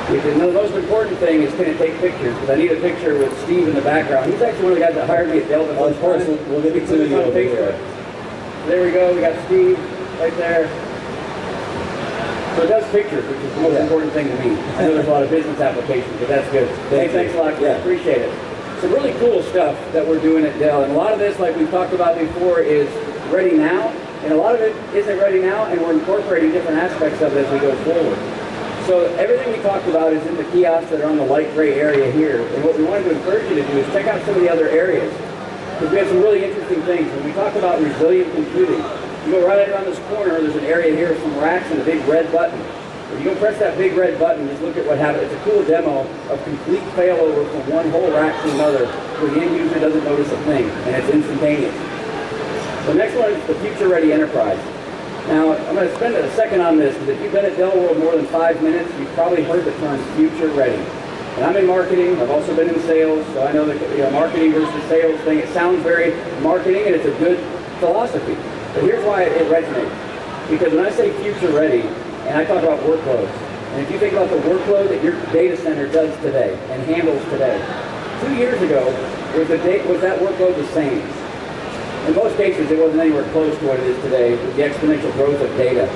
Because the most important thing is can it take pictures? Because I need a picture with Steve in the background. He's actually one of the guys that hired me at Dell. Of course, we'll get to you over here. There we go. We got Steve right there. So it does pictures, which is the most important thing to me. I know there's a lot of business applications, but that's good. Hey, thanks a lot. Yeah. Appreciate it. Some really cool stuff that we're doing at Dell, and a lot of this, like we've talked about before, is ready now, and a lot of it isn't ready now, and we're incorporating different aspects of it as we go forward. So everything we talked about is in the kiosks that are on the light gray area here, and what we wanted to encourage you to do is check out some of the other areas, because we have some really interesting things. When we talk about resilient computing, you go right around this corner, there's an area here with some racks and a big red button. If you go press that big red button, just look at what happens. It's a cool demo of complete failover from one whole rack to another, where the end user doesn't notice a thing, and it's instantaneous. The next one is the future-ready enterprise. Now, I'm going to spend a second on this, because if you've been at Dell World more than 5 minutes, you've probably heard the term future-ready. And I'm in marketing. I've also been in sales, so I know that marketing versus sales thing. It sounds very marketing, and it's a good philosophy. But here's why it resonates. Because when I say future-ready, and I talk about workloads, and if you think about the workload that your data center does today and handles today, 2 years ago, was that workload the same? In most cases, it wasn't anywhere close to what it is today with the exponential growth of data.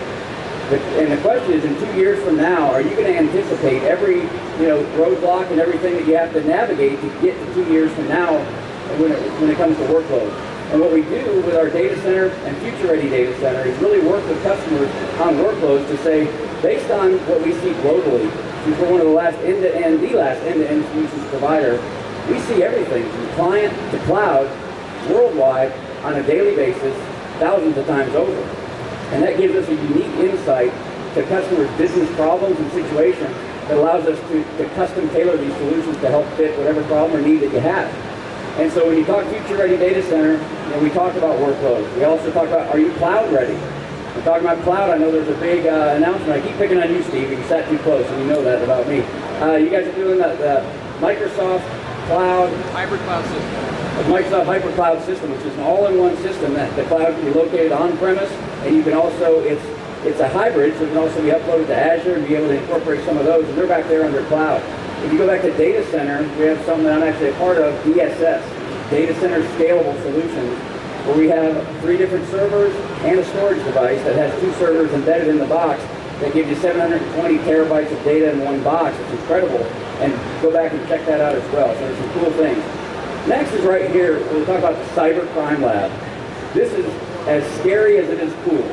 And the question is, in 2 years from now, are you going to anticipate every roadblock and everything that you have to navigate to get to 2 years from now when it comes to workload? And what we do with our data center and future-ready data center is really work with customers on workloads to say, based on what we see globally, since we're one of the last end-to-end solutions provider, we see everything from client to cloud, worldwide, on a daily basis, thousands of times over. And that gives us a unique insight to customers' business problems and situations that allows us to custom tailor these solutions to help fit whatever problem or need that you have. And so when you talk future-ready data center, we talk about workloads. We also talk about, are you cloud-ready? We're talking about cloud. I know there's a big announcement. I keep picking on you, Steve. You sat too close, and you know that about me. You guys are doing the Microsoft Cloud Hybrid Cloud System. Microsoft Hybrid Cloud System, which is an all-in-one system that the cloud can be located on-premise, and you can also, it's a hybrid, so it can also be uploaded to Azure and be able to incorporate some of those, and they're back there under cloud. If you go back to data center, we have something that I'm actually a part of, DSS, Data Center Scalable Solutions, where we have 3 different servers and a storage device that has 2 servers embedded in the box that gives you 720 terabytes of data in one box. It's incredible. And go back and check that out as well. So there's some cool things. Next is right here, we'll talk about the Cyber Crime Lab. This is as scary as it is cool.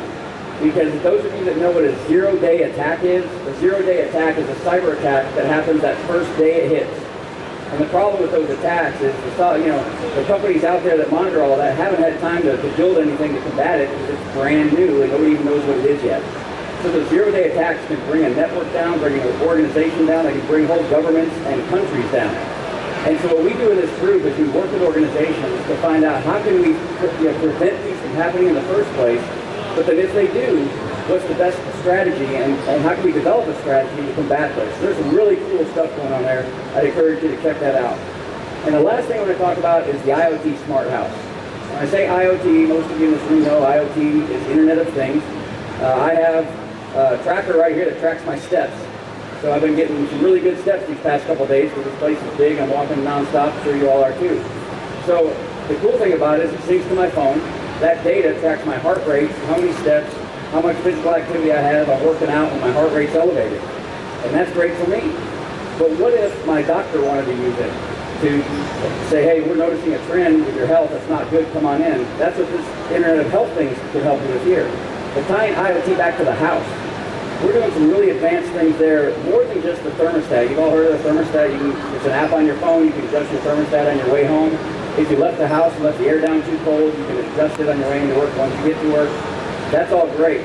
Because those of you that know what a zero-day attack is, a zero-day attack is a cyber attack that happens that first day it hits. And the problem with those attacks is, the companies out there that monitor all that haven't had time to build anything to combat it because it's brand new and nobody even knows what it is yet. So the zero-day attacks can bring a network down, bring an organization down, they can bring whole governments and countries down. And so what we do in this group is we work with organizations to find out how can we prevent these from happening in the first place. But then if they do, what's the best strategy and how can we develop a strategy to combat this? There's some really cool stuff going on there. I'd encourage you to check that out. And the last thing I want to talk about is the IoT Smart House. When I say IoT, most of you in this room know IoT is Internet of Things. I have a tracker right here that tracks my steps. So I've been getting some really good steps these past couple of days because this place is big. I'm walking nonstop. I'm sure you all are too. So the cool thing about it is it syncs to my phone. That data tracks my heart rate, how many steps, how much physical activity I have, I'm working out, and my heart rate's elevated. And that's great for me. But what if my doctor wanted to use it to say, hey, we're noticing a trend with your health that's not good, come on in. That's what this Internet of Health things can help you with here. But tying IoT back to the house, we're doing some really advanced things there, more than just the thermostat. You've all heard of the thermostat. It's an app on your phone. You can adjust your thermostat on your way home. If you left the house and left the air down too cold, you can adjust it on your way into work once you get to work. That's all great.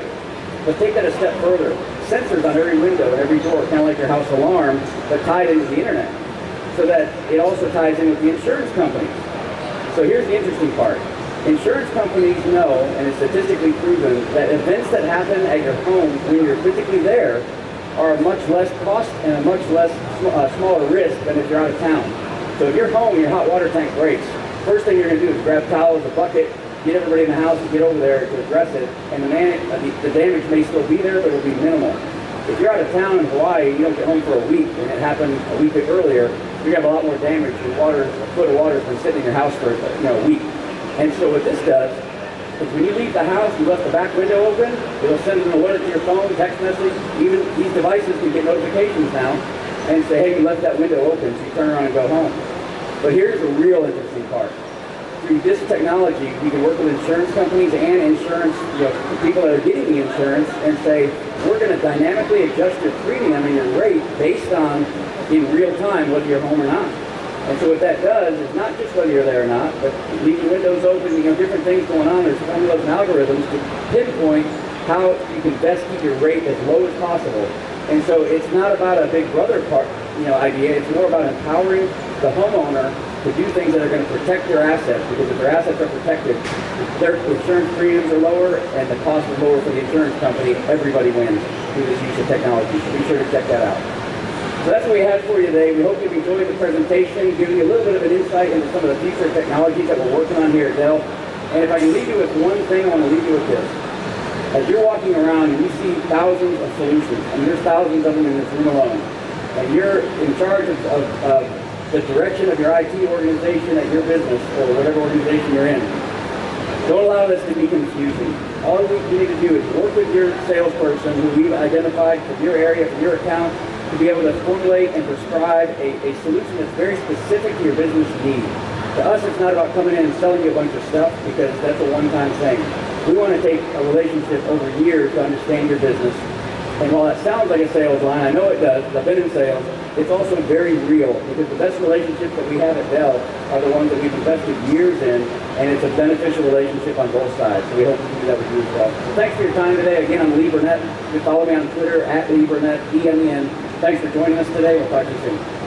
But take that a step further. Sensors on every window and every door, kind of like your house alarm, but tied into the internet. So that it also ties in with the insurance companies. So here's the interesting part. Insurance companies know, and it's statistically proven, that events that happen at your home when you're physically there are much less cost and a much less smaller risk than if you're out of town. So if you're home and your hot water tank breaks, first thing you're going to do is grab towels, a bucket, get everybody in the house and get over there to address it. And the damage may still be there, but it'll be minimal. If you're out of town in Hawaii, you don't get home for a week, and it happened a week earlier, you're gonna have a lot more damage. A foot of water has been sitting in your house for a week. And so what this does is when you leave the house, you left the back window open, it'll send an alert to your phone, text message. Even these devices can get notifications now and say, hey, you left that window open, so you turn around and go home. But here's the real interesting part. Through this technology, we can work with insurance companies and insurance, people that are getting the insurance and say, we're going to dynamically adjust your premium and your rate based on, in real time, whether you're home or not. And so what that does is not just whether you're there or not, but leave your windows open, different things going on. There's formulas and algorithms to pinpoint how you can best keep your rate as low as possible. And so it's not about a big brother idea. It's more about empowering the homeowner to do things that are going to protect their assets, because if their assets are protected, their insurance premiums are lower and the cost is lower for the insurance company. Everybody wins through this use of technology. So be sure to check that out. So that's what we have for you today. We hope you've enjoyed the presentation, giving you a little bit of an insight into some of the future technologies that we're working on here at Dell. And if I can leave you with one thing, I want to leave you with this. As you're walking around and you see thousands of solutions, and there's thousands of them in this room alone, and you're in charge of the direction of your IT organization at your business or whatever organization you're in, don't allow this to be confusing. All you need to do is work with your salesperson who we've identified for your area, for your account, to be able to formulate and prescribe a solution that's very specific to your business need. To us, it's not about coming in and selling you a bunch of stuff, because that's a one-time thing. We want to take a relationship over years to understand your business. And while that sounds like a sales line, I know it does, I've been in sales, it's also very real, because the best relationships that we have at Dell are the ones that we've invested years in, and it's a beneficial relationship on both sides. So we hope to do that with you as well. So thanks for your time today. Again, I'm Lee Burnette. You can follow me on Twitter at Lee Burnette, E-M-E-N. Thanks for joining us today. We'll talk to you soon.